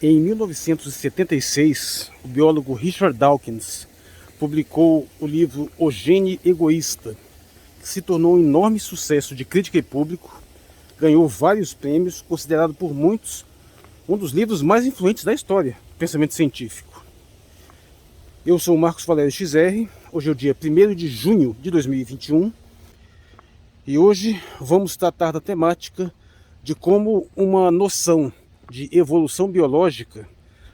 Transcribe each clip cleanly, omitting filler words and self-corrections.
Em 1976, o biólogo Richard Dawkins publicou o livro O Gene Egoísta, que se tornou um enorme sucesso de crítica e público, ganhou vários prêmios, considerado por muitos um dos livros mais influentes da história do pensamento científico. Eu sou o Marcos Valério XR, hoje é o dia 1º de junho de 2021 e hoje vamos tratar da temática de como uma noção de evolução biológica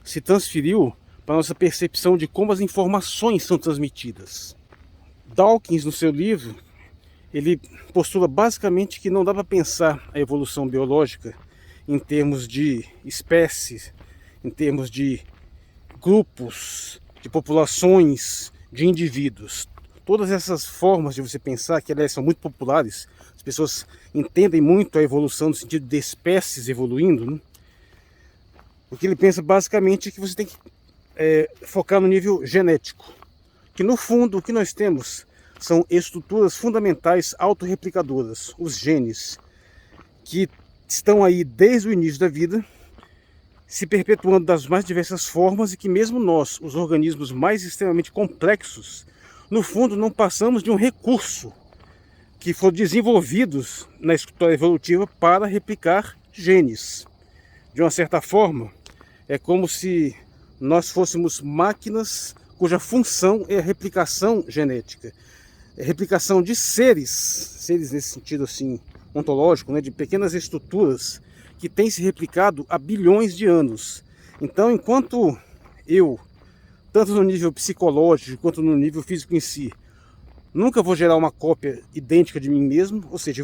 se transferiu para a nossa percepção de como as informações são transmitidas. Dawkins, no seu livro, ele postula basicamente que não dá para pensar a evolução biológica em termos de espécies, em termos de grupos, de populações, de indivíduos. Todas essas formas de você pensar, que aliás são muito populares, as pessoas entendem muito a evolução no sentido de espécies evoluindo, né? O que ele pensa basicamente é que você tem que focar no nível genético. Que no fundo o que nós temos são estruturas fundamentais autorreplicadoras, os genes, que estão aí desde o início da vida, se perpetuando das mais diversas formas e que mesmo nós, os organismos mais extremamente complexos, no fundo não passamos de um recurso que foram desenvolvidos na história evolutiva para replicar genes. De uma certa forma, é como se nós fôssemos máquinas cuja função é a replicação genética. É a replicação de seres nesse sentido assim, ontológico, né, de pequenas estruturas que têm se replicado há bilhões de anos. Então, enquanto eu, tanto no nível psicológico quanto no nível físico em si, nunca vou gerar uma cópia idêntica de mim mesmo, ou seja,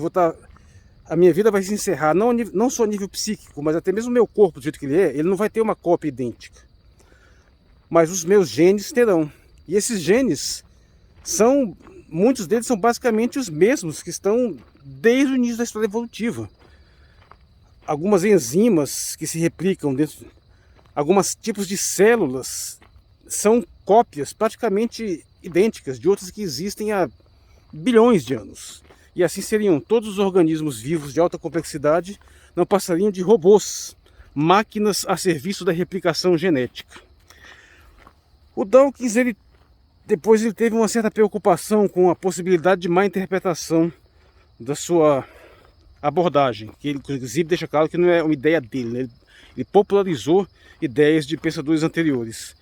a minha vida vai se encerrar não só a nível psíquico, mas até mesmo o meu corpo, do jeito que ele não vai ter uma cópia idêntica. Mas os meus genes terão. E esses genes muitos deles são basicamente os mesmos que estão desde o início da história evolutiva. Algumas enzimas que se replicam dentro, alguns tipos de células são cópias praticamente idênticas de outras que existem há bilhões de anos. E assim seriam todos os organismos vivos de alta complexidade, não passariam de robôs, máquinas a serviço da replicação genética. O Dawkins, depois ele teve uma certa preocupação com a possibilidade de má interpretação da sua abordagem, que ele inclusive deixa claro que não é uma ideia dele, né? Ele popularizou ideias de pensadores anteriores.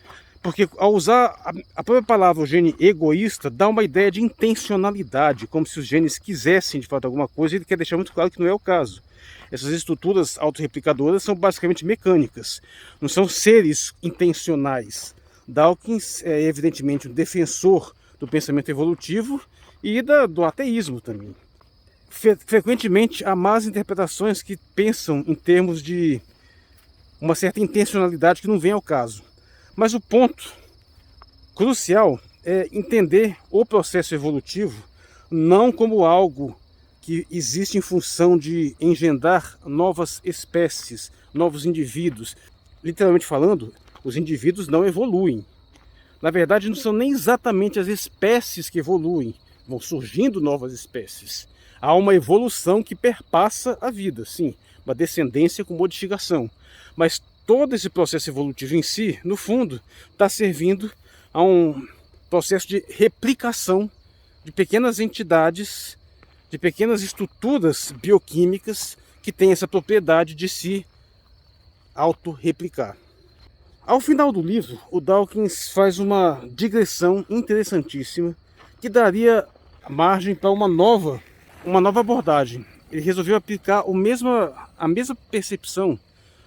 Porque ao usar a própria palavra o gene egoísta, dá uma ideia de intencionalidade, como se os genes quisessem de fato alguma coisa, e ele quer deixar muito claro que não é o caso. Essas estruturas autorreplicadoras são basicamente mecânicas, não são seres intencionais. Dawkins é evidentemente um defensor do pensamento evolutivo e do ateísmo também. Frequentemente há más interpretações que pensam em termos de uma certa intencionalidade que não vem ao caso. Mas o ponto crucial é entender o processo evolutivo não como algo que existe em função de engendrar novas espécies, novos indivíduos. Literalmente falando, os indivíduos não evoluem. Na verdade, não são nem exatamente as espécies que evoluem, vão surgindo novas espécies. Há uma evolução que perpassa a vida, sim, uma descendência com modificação. Mas todo esse processo evolutivo em si, no fundo, está servindo a um processo de replicação de pequenas entidades, de pequenas estruturas bioquímicas que têm essa propriedade de se autorreplicar. Ao final do livro, o Dawkins faz uma digressão interessantíssima que daria margem para uma nova abordagem. Ele resolveu aplicar a mesma percepção,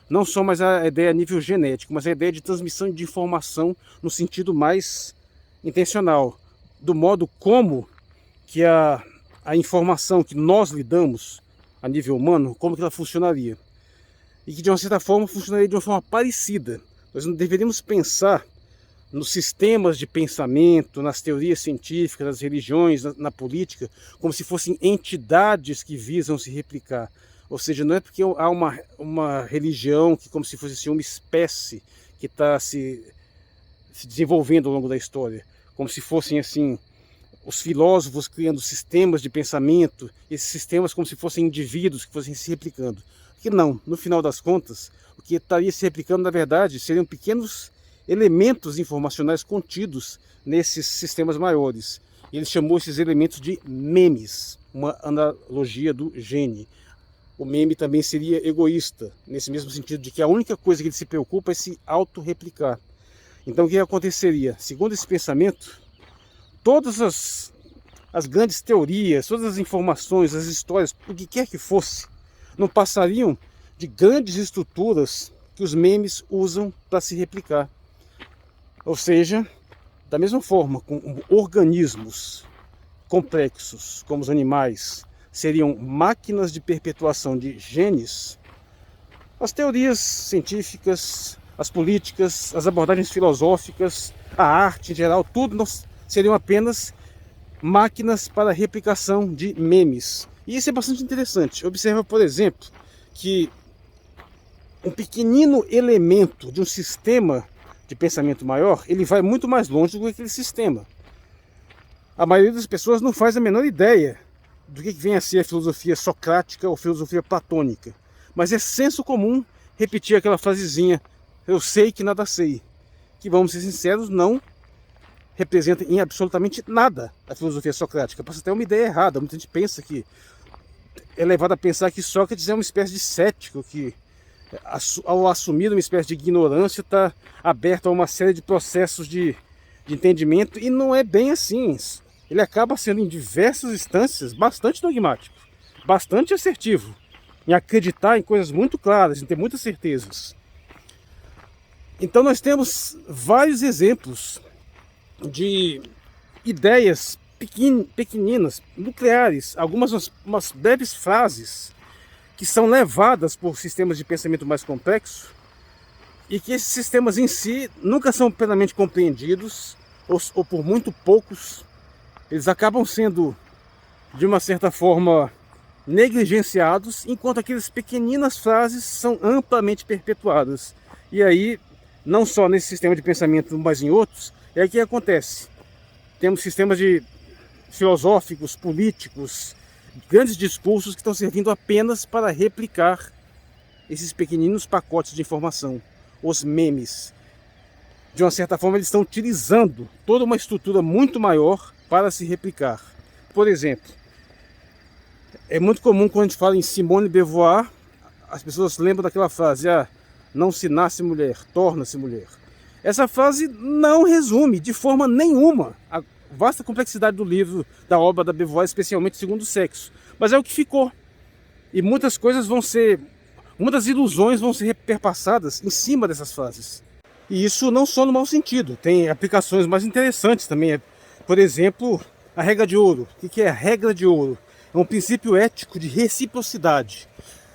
não só mais a ideia a nível genético, mas a ideia de transmissão de informação no sentido mais intencional, do modo como que a informação que nós lidamos a nível humano, como que ela funcionaria. E que de uma certa forma funcionaria de uma forma parecida. Nós não deveríamos pensar nos sistemas de pensamento, nas teorias científicas, nas religiões, na política, como se fossem entidades que visam se replicar. Ou seja, não é porque há uma religião que como se fosse assim, uma espécie que está se desenvolvendo ao longo da história, como se fossem assim os filósofos criando sistemas de pensamento, esses sistemas como se fossem indivíduos que fossem se replicando. Que não, no final das contas, o que estaria se replicando, na verdade, seriam pequenos elementos informacionais contidos nesses sistemas maiores. Ele chamou esses elementos de memes, uma analogia do Gene. O meme também seria egoísta, nesse mesmo sentido de que a única coisa que ele se preocupa é se autorreplicar. Então o que aconteceria? Segundo esse pensamento, todas as grandes teorias, todas as informações, as histórias, o que quer que fosse, não passariam de grandes estruturas que os memes usam para se replicar. Ou seja, da mesma forma, com organismos complexos, como os animais, seriam máquinas de perpetuação de genes, as teorias científicas, as políticas, as abordagens filosóficas, a arte em geral, tudo seriam apenas máquinas para replicação de memes. E isso é bastante interessante. Observa, por exemplo, que um pequenino elemento de um sistema de pensamento maior, ele vai muito mais longe do que aquele sistema. A maioria das pessoas não faz a menor ideia do que vem a ser a filosofia socrática ou filosofia platônica. Mas é senso comum repetir aquela frasezinha, eu sei que nada sei. Que, vamos ser sinceros, não representa em absolutamente nada a filosofia socrática. Passa até uma ideia errada. Muita gente pensa que é levado a pensar que Sócrates é uma espécie de cético, que ao assumir uma espécie de ignorância está aberto a uma série de processos de entendimento, e não é bem assim. Ele acaba sendo em diversas instâncias bastante dogmático, bastante assertivo, em acreditar em coisas muito claras, em ter muitas certezas. Então nós temos vários exemplos de ideias pequeninas, nucleares, algumas umas breves frases que são levadas por sistemas de pensamento mais complexo, e que esses sistemas em si nunca são plenamente compreendidos, ou por muito poucos. Eles acabam sendo, de uma certa forma, negligenciados, enquanto aquelas pequeninas frases são amplamente perpetuadas. E aí, não só nesse sistema de pensamento, mas em outros, é o que acontece. Temos sistemas filosóficos, políticos, grandes discursos que estão servindo apenas para replicar esses pequeninos pacotes de informação, os memes. De uma certa forma, eles estão utilizando toda uma estrutura muito maior para se replicar. Por exemplo, é muito comum quando a gente fala em Simone de Beauvoir, as pessoas lembram daquela frase, não se nasce mulher, torna-se mulher. Essa frase não resume de forma nenhuma a vasta complexidade do livro, da obra da Beauvoir, especialmente o Segundo Sexo. Mas é o que ficou. E muitas ilusões vão ser perpassadas em cima dessas frases. E isso não só no mau sentido, tem aplicações mais interessantes também. Por exemplo, a regra de ouro. O que é a regra de ouro? É um princípio ético de reciprocidade.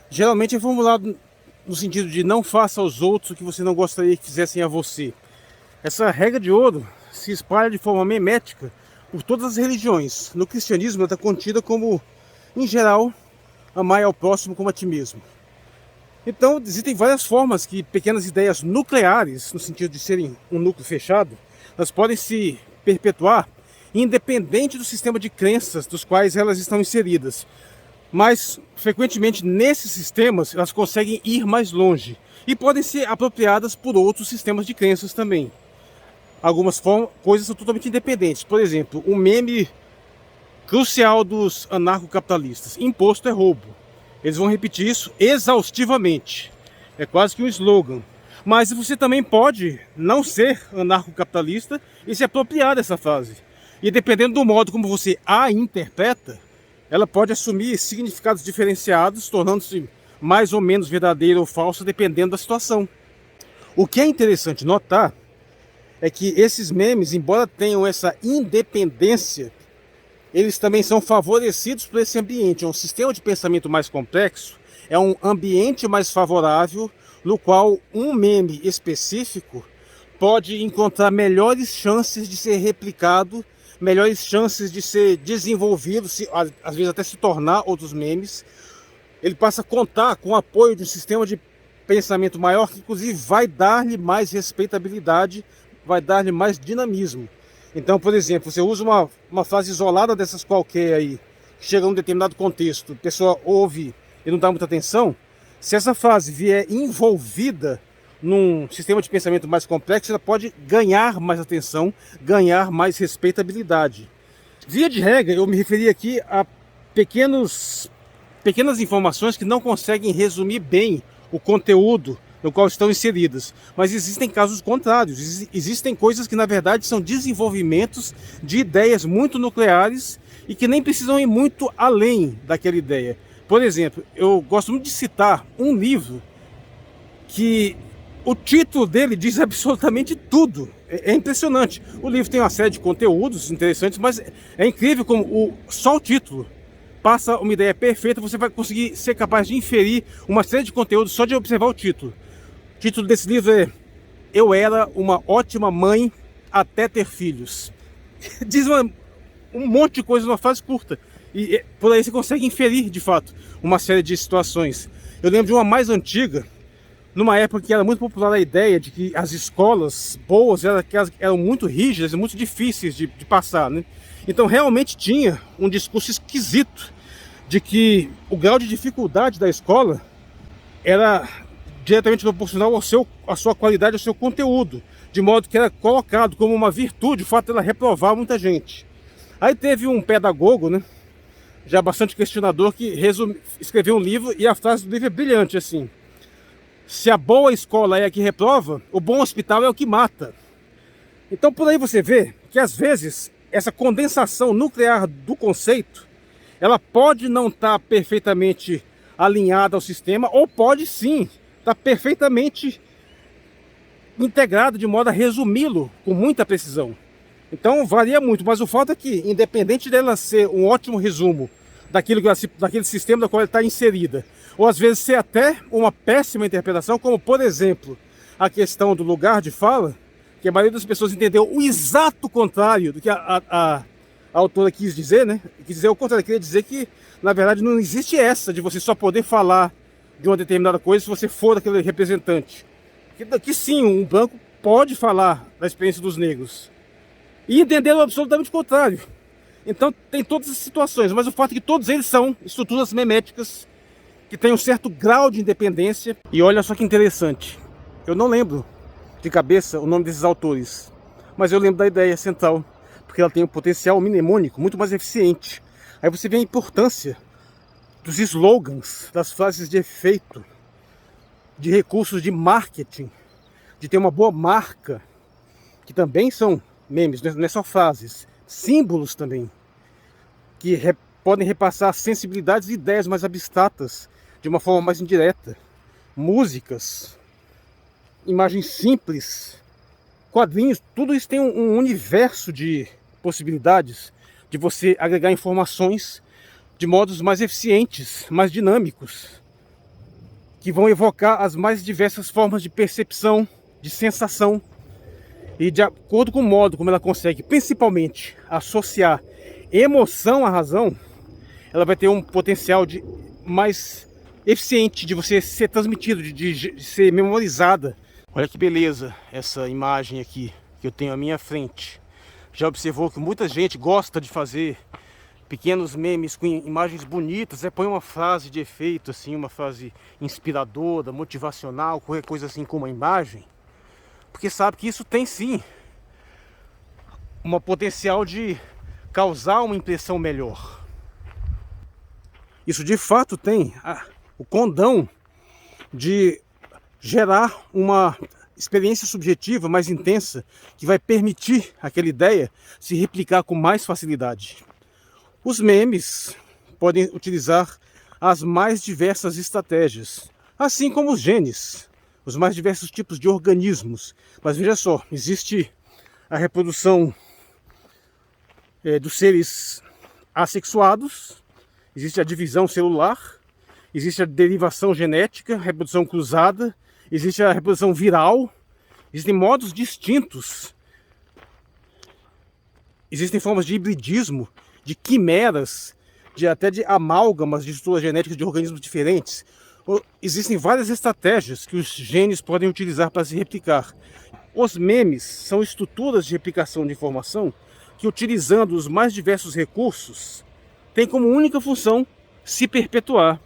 Geralmente é formulado no sentido de não faça aos outros o que você não gostaria que fizessem a você. Essa regra de ouro se espalha de forma memética por todas as religiões. No cristianismo ela está contida como, em geral, amar ao próximo como a ti mesmo. Então existem várias formas que pequenas ideias nucleares, no sentido de serem um núcleo fechado, elas podem se perpetuar independente do sistema de crenças dos quais elas estão inseridas. Mas, frequentemente, nesses sistemas, elas conseguem ir mais longe e podem ser apropriadas por outros sistemas de crenças também. Algumas coisas são totalmente independentes. Por exemplo, o meme crucial dos anarcocapitalistas: imposto é roubo. Eles vão repetir isso exaustivamente. É quase que um slogan. Mas você também pode não ser anarcocapitalista e se apropriar dessa frase. E dependendo do modo como você a interpreta, ela pode assumir significados diferenciados, tornando-se mais ou menos verdadeira ou falsa, dependendo da situação. O que é interessante notar é que esses memes, embora tenham essa independência, eles também são favorecidos por esse ambiente. É um sistema de pensamento mais complexo, é um ambiente mais favorável, no qual um meme específico pode encontrar melhores chances de ser replicado, melhores chances de ser desenvolvido, às vezes até se tornar outros memes. Ele passa a contar com o apoio de um sistema de pensamento maior, que inclusive vai dar-lhe mais respeitabilidade, vai dar-lhe mais dinamismo. Então, por exemplo, você usa uma frase isolada dessas qualquer aí, que chega a um determinado contexto, a pessoa ouve e não dá muita atenção, Se essa frase vier envolvida num sistema de pensamento mais complexo, ela pode ganhar mais atenção, ganhar mais respeitabilidade. Via de regra, eu me referi aqui a pequenas informações que não conseguem resumir bem o conteúdo no qual estão inseridas. Mas existem casos contrários, existem coisas que na verdade são desenvolvimentos de ideias muito nucleares e que nem precisam ir muito além daquela ideia. Por exemplo, eu gosto muito de citar um livro que o título dele diz absolutamente tudo. É impressionante. O livro tem uma série de conteúdos interessantes, mas é incrível como só o título passa uma ideia perfeita. Você vai conseguir ser capaz de inferir uma série de conteúdos só de observar o título. O título desse livro é Eu Era Uma Ótima Mãe Até Ter Filhos. Diz um monte de coisa numa frase curta. E por aí você consegue inferir, de fato, uma série de situações. Eu lembro de uma mais antiga, numa época que era muito popular a ideia de que as escolas boas eram muito rígidas e muito difíceis de passar, né? Então realmente tinha um discurso esquisito de que o grau de dificuldade da escola era diretamente proporcional à sua qualidade, ao seu conteúdo, de modo que era colocado como uma virtude o fato dela reprovar muita gente. Aí teve um pedagogo, né, já bastante questionador, que escreveu um livro, e a frase do livro é brilhante, assim: se a boa escola é a que reprova, o bom hospital é o que mata. Então por aí você vê que às vezes essa condensação nuclear do conceito, ela pode não estar perfeitamente alinhada ao sistema, ou pode sim estar perfeitamente integrado de modo a resumi-lo com muita precisão. Então varia muito, mas o fato é que, independente dela ser um ótimo resumo daquele sistema no qual ela está inserida, ou às vezes ser até uma péssima interpretação, como por exemplo a questão do lugar de fala, que a maioria das pessoas entendeu o exato contrário do que a autora quis dizer, né? Quis dizer o contrário, queria dizer que na verdade não existe essa de você só poder falar de uma determinada coisa se você for aquele representante. Que sim, um branco pode falar da experiência dos negros e entenderam absolutamente o contrário. Então tem todas as situações, mas o fato é que todos eles são estruturas meméticas que têm um certo grau de independência. E olha só que interessante, eu não lembro de cabeça o nome desses autores, mas eu lembro da ideia central, porque ela tem um potencial mnemônico muito mais eficiente. Aí você vê a importância dos slogans, das frases de efeito, de recursos de marketing, de ter uma boa marca, que também são memes, não é só frases, símbolos também, que podem repassar sensibilidades e ideias mais abstratas de uma forma mais indireta. Músicas, imagens simples, quadrinhos, tudo isso tem um universo de possibilidades de você agregar informações de modos mais eficientes, mais dinâmicos, que vão evocar as mais diversas formas de percepção, de sensação. E de acordo com o modo como ela consegue, principalmente, associar emoção à razão, ela vai ter um potencial mais eficiente de você ser transmitido, de ser memorizada. Olha que beleza essa imagem aqui que eu tenho à minha frente. Já observou que muita gente gosta de fazer pequenos memes com imagens bonitas, põe uma frase de efeito, assim, uma frase inspiradora, motivacional, qualquer coisa assim com uma imagem, porque sabe que isso tem sim uma potencial de causar uma impressão melhor. Isso de fato tem o condão de gerar uma experiência subjetiva mais intensa, que vai permitir aquela ideia se replicar com mais facilidade. Os memes podem utilizar as mais diversas estratégias, assim como os genes, os mais diversos tipos de organismos. Mas veja só, existe a reprodução dos seres assexuados, existe a divisão celular, existe a derivação genética, reprodução cruzada, existe a reprodução viral, existem modos distintos, existem formas de hibridismo, de quimeras, até de amálgamas de estruturas genéticas de organismos diferentes. Existem várias estratégias que os genes podem utilizar para se replicar. Os memes são estruturas de replicação de informação que, utilizando os mais diversos recursos, têm como única função se perpetuar.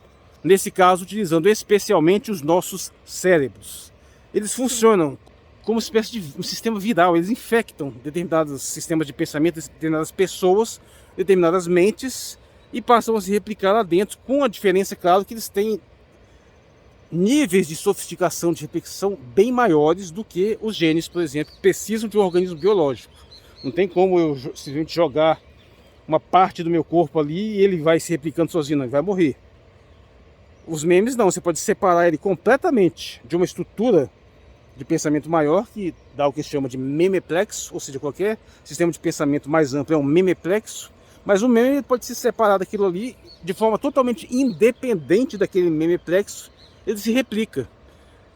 nesse caso utilizando especialmente os nossos cérebros. Eles funcionam como uma espécie de um sistema viral, eles infectam determinados sistemas de pensamento, determinadas pessoas, determinadas mentes, e passam a se replicar lá dentro, com a diferença, claro, que eles têm níveis de sofisticação de replicação bem maiores do que os genes, por exemplo, que precisam de um organismo biológico. Não tem como eu simplesmente jogar uma parte do meu corpo ali e ele vai se replicando sozinho, não, ele vai morrer. Os memes não, você pode separar ele completamente de uma estrutura de pensamento maior, que dá o que se chama de memeplexo, ou seja, qualquer sistema de pensamento mais amplo é um memeplexo, mas o meme pode se separar daquilo ali de forma totalmente independente daquele memeplexo, ele se replica.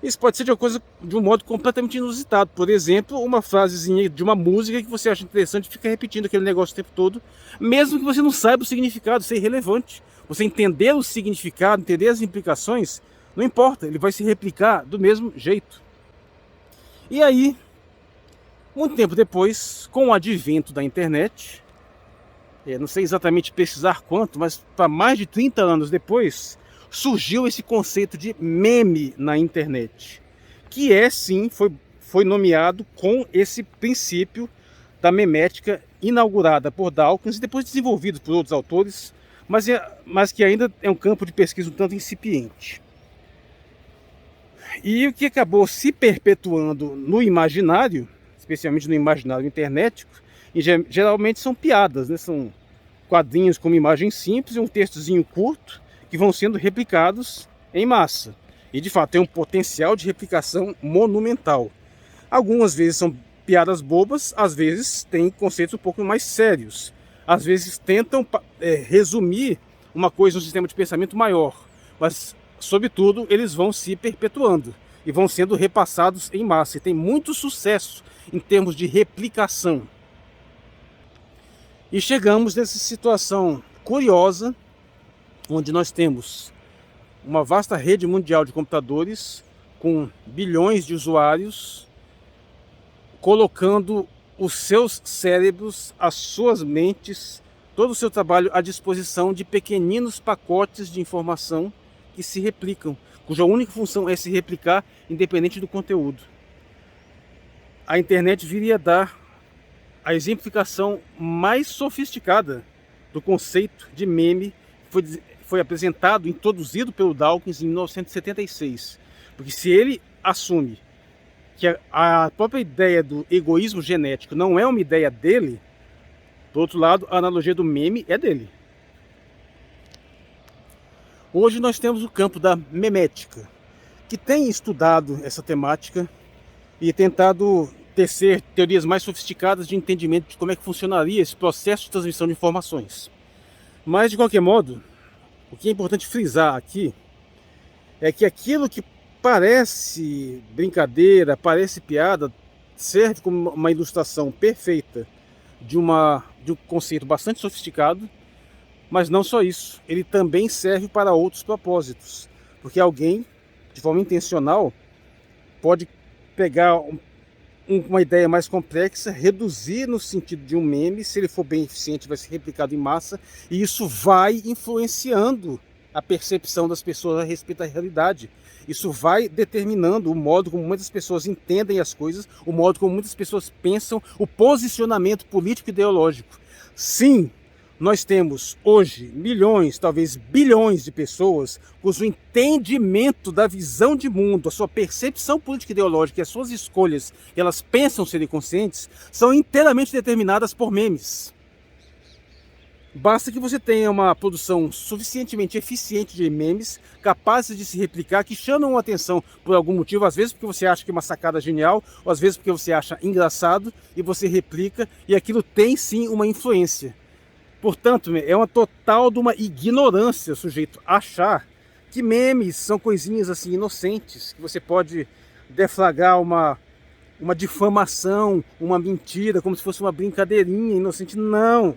Isso pode ser de um modo completamente inusitado. Por exemplo, uma frasezinha de uma música que você acha interessante e fica repetindo aquele negócio o tempo todo, mesmo que você não saiba o significado, isso é irrelevante. Você entender o significado, entender as implicações, não importa, ele vai se replicar do mesmo jeito. E aí, muito tempo depois, com o advento da internet, não sei exatamente precisar quanto, mas para mais de 30 anos depois, surgiu esse conceito de meme na internet, que sim, foi nomeado com esse princípio da memética inaugurada por Dawkins e depois desenvolvido por outros autores, mas que ainda é um campo de pesquisa um tanto incipiente. E o que acabou se perpetuando no imaginário, especialmente no imaginário internético, e geralmente são piadas, né? São quadrinhos com uma imagem simples e um textozinho curto que vão sendo replicados em massa. E de fato tem um potencial de replicação monumental. Algumas vezes são piadas bobas, às vezes têm conceitos um pouco mais sérios. Às vezes tentam resumir uma coisa no sistema de pensamento maior, mas sobretudo eles vão se perpetuando e vão sendo repassados em massa. E tem muito sucesso em termos de replicação. E chegamos nessa situação curiosa, onde nós temos uma vasta rede mundial de computadores com bilhões de usuários colocando os seus cérebros, as suas mentes, todo o seu trabalho à disposição de pequeninos pacotes de informação que se replicam, cuja única função é se replicar independente do conteúdo. A internet viria a dar a exemplificação mais sofisticada do conceito de meme que foi apresentado, introduzido pelo Dawkins em 1976. Porque se ele assume que a própria ideia do egoísmo genético não é uma ideia dele, por outro lado, a analogia do meme é dele. Hoje nós temos o campo da memética, que tem estudado essa temática e tentado tecer teorias mais sofisticadas de entendimento de como é que funcionaria esse processo de transmissão de informações. Mas, de qualquer modo, o que é importante frisar aqui é que aquilo que parece brincadeira, parece piada, serve como uma ilustração perfeita de um conceito bastante sofisticado, mas não só isso, ele também serve para outros propósitos, porque alguém, de forma intencional, pode pegar uma ideia mais complexa, reduzir no sentido de um meme, se ele for bem eficiente vai ser replicado em massa, e isso vai influenciando a percepção das pessoas a respeito da realidade. Isso vai determinando o modo como muitas pessoas entendem as coisas, o modo como muitas pessoas pensam, o posicionamento político e ideológico. Sim, nós temos hoje milhões, talvez bilhões de pessoas cujo entendimento da visão de mundo, a sua percepção política e ideológica e as suas escolhas, que elas pensam serem conscientes, são inteiramente determinadas por memes. Basta que você tenha uma produção suficientemente eficiente de memes, capazes de se replicar, que chamam a atenção por algum motivo, às vezes porque você acha que é uma sacada genial, ou às vezes porque você acha engraçado, e você replica, e aquilo tem sim uma influência. Portanto, é uma total de uma ignorância o sujeito achar que memes são coisinhas assim inocentes, que você pode deflagrar uma difamação, uma mentira, como se fosse uma brincadeirinha inocente. Não!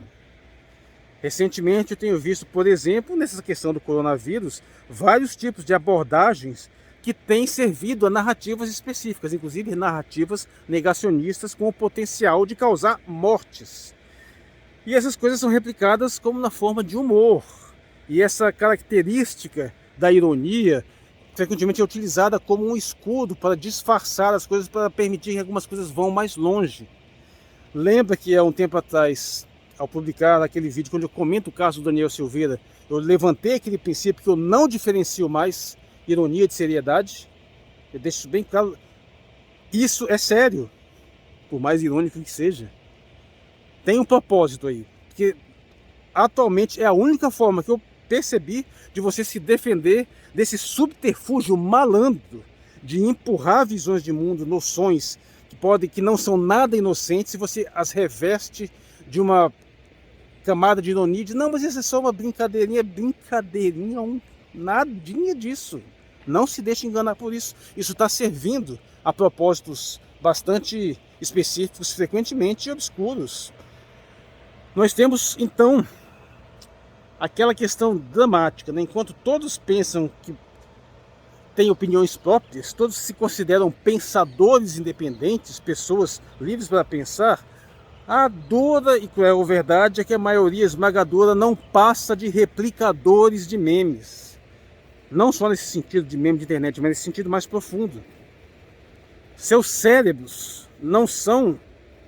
Recentemente eu tenho visto, por exemplo, nessa questão do coronavírus, vários tipos de abordagens que têm servido a narrativas específicas, inclusive narrativas negacionistas com o potencial de causar mortes. E essas coisas são replicadas como na forma de humor. E essa característica da ironia, frequentemente é utilizada como um escudo para disfarçar as coisas, para permitir que algumas coisas vão mais longe. Lembra que há um tempo atrás, ao publicar aquele vídeo, quando eu comento o caso do Daniel Silveira, eu levantei aquele princípio que eu não diferencio mais ironia de seriedade? Eu deixo isso bem claro. Isso é sério, por mais irônico que seja. Tem um propósito aí, porque atualmente é a única forma que eu percebi de você se defender desse subterfúgio malandro de empurrar visões de mundo, noções que não são nada inocentes, se você as reveste de uma camada de ironia, de não, mas isso é só uma brincadeirinha, nadinha disso. Não se deixe enganar por isso. Isso está servindo a propósitos bastante específicos, frequentemente obscuros. Nós temos, então, aquela questão dramática, né? Enquanto todos pensam que têm opiniões próprias, todos se consideram pensadores independentes, pessoas livres para pensar, a dura e cruel verdade é que a maioria esmagadora não passa de replicadores de memes. Não só nesse sentido de meme de internet, mas nesse sentido mais profundo. Seus cérebros não são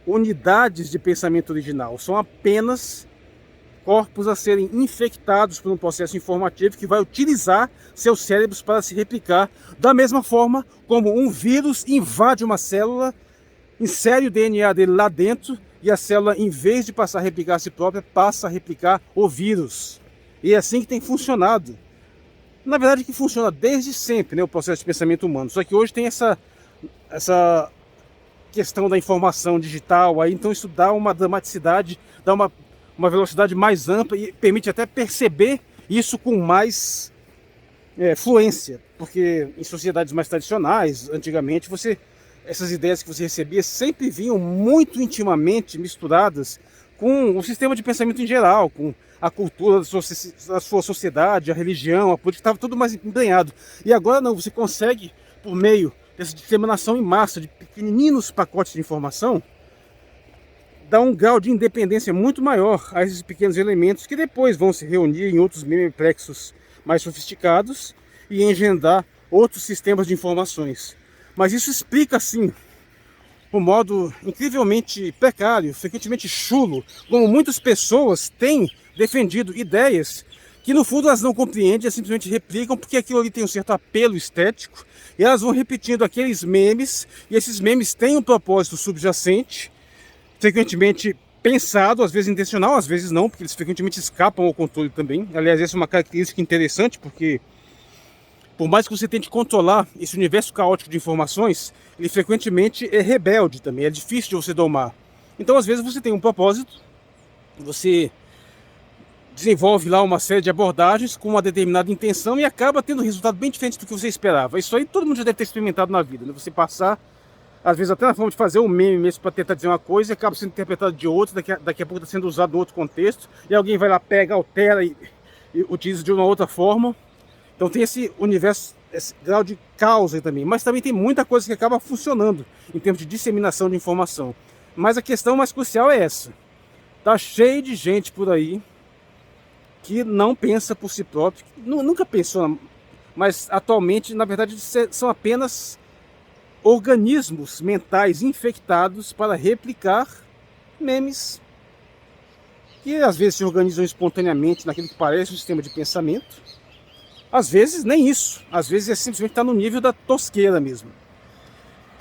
unidades de pensamento original, são apenas corpos a serem infectados por um processo informativo que vai utilizar seus cérebros para se replicar, da mesma forma como um vírus invade uma célula, insere o DNA dele lá dentro e a célula, em vez de passar a replicar a si própria, passa a replicar o vírus. E é assim que tem funcionado. Na verdade, que funciona desde sempre, né, o processo de pensamento humano. Só que hoje tem essa questão da informação digital, aí, então isso dá uma dramaticidade, dá uma velocidade mais ampla e permite até perceber isso com mais fluência. Porque em sociedades mais tradicionais, antigamente, essas ideias que você recebia sempre vinham muito intimamente misturadas com o sistema de pensamento em geral, com a cultura da sua sociedade, a religião, a política, estava tudo mais embrenhado. E agora não, você consegue, por meio dessa disseminação em massa de pequeninos pacotes de informação, dar um grau de independência muito maior a esses pequenos elementos que depois vão se reunir em outros memeplexos mais sofisticados e engendrar outros sistemas de informações. Mas isso explica, sim, um modo incrivelmente precário, frequentemente chulo, como muitas pessoas têm defendido ideias que no fundo elas não compreendem, elas simplesmente replicam porque aquilo ali tem um certo apelo estético e elas vão repetindo aqueles memes, e esses memes têm um propósito subjacente, frequentemente pensado, às vezes intencional, às vezes não, porque eles frequentemente escapam ao controle também. Aliás, essa é uma característica interessante, porque por mais que você tente controlar esse universo caótico de informações, ele frequentemente é rebelde também, é difícil de você domar. Então, às vezes, você tem um propósito, você desenvolve lá uma série de abordagens com uma determinada intenção e acaba tendo um resultado bem diferente do que você esperava. Isso aí todo mundo já deve ter experimentado na vida, né? Você passar, às vezes até na forma de fazer um meme mesmo para tentar dizer uma coisa e acaba sendo interpretado de outra, daqui a pouco está sendo usado em outro contexto, e alguém vai lá, pega, altera e utiliza de uma outra forma. Então tem esse universo, esse grau de caos aí também. Mas também tem muita coisa que acaba funcionando em termos de disseminação de informação. Mas a questão mais crucial é essa. Tá cheio de gente por aí que não pensa por si próprio, nunca pensou, mas atualmente, na verdade, são apenas organismos mentais infectados para replicar memes que às vezes se organizam espontaneamente naquilo que parece um sistema de pensamento. Às vezes nem isso, às vezes é simplesmente estar no nível da tosqueira mesmo.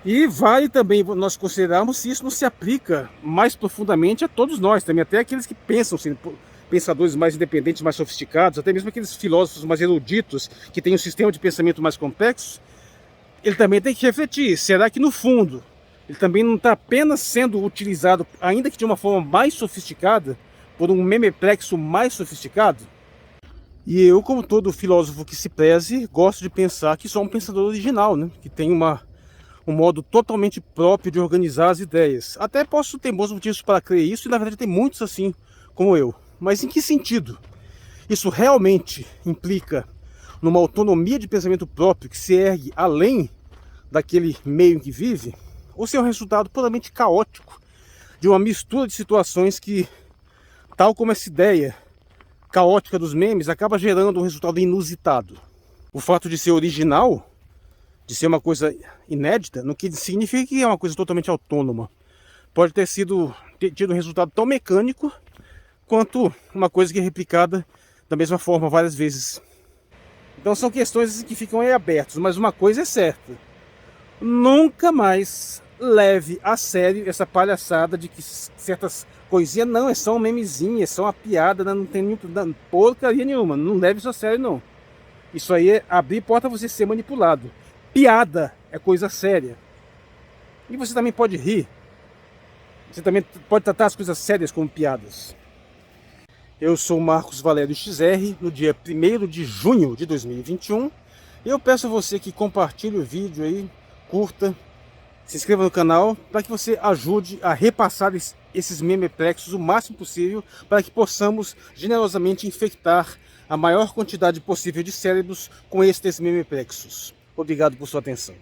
E vale também nós considerarmos se isso não se aplica mais profundamente a todos nós também, até aqueles que pensam, pensadores mais independentes, mais sofisticados, até mesmo aqueles filósofos mais eruditos que têm um sistema de pensamento mais complexo. Ele também tem que refletir, será que no fundo ele também não está apenas sendo utilizado, ainda que de uma forma mais sofisticada, por um memeplexo mais sofisticado? E eu, como todo filósofo que se preze, gosto de pensar que sou um pensador original, né? Que tem um modo totalmente próprio de organizar as ideias. Até posso ter bons motivos para crer isso, e na verdade tem muitos assim como eu. Mas em que sentido? Isso realmente implica numa autonomia de pensamento próprio que se ergue além daquele meio em que vive? Ou se é um resultado puramente caótico de uma mistura de situações que, tal como essa ideia caótica dos memes, acaba gerando um resultado inusitado? O fato de ser original, de ser uma coisa inédita, não significa que é uma coisa totalmente autônoma. Pode ter tido um resultado tão mecânico quanto uma coisa que é replicada da mesma forma várias vezes. Então são questões que ficam aí abertas, mas uma coisa é certa: nunca mais leve a sério essa palhaçada de que certas coisinhas não, é só um memezinho, é só uma piada, não tem porcaria nenhuma. Não leve isso a sério, não. Isso aí é abrir porta a você ser manipulado. Piada é coisa séria. E você também pode rir. Você também pode tratar as coisas sérias como piadas. Eu sou Marcos Valério XR, no dia 1º de junho de 2021. Eu peço a você que compartilhe o vídeo aí, curta, se inscreva no canal, para que você ajude a repassar esses memeplexos o máximo possível, para que possamos generosamente infectar a maior quantidade possível de cérebros com estes memeplexos. Obrigado por sua atenção.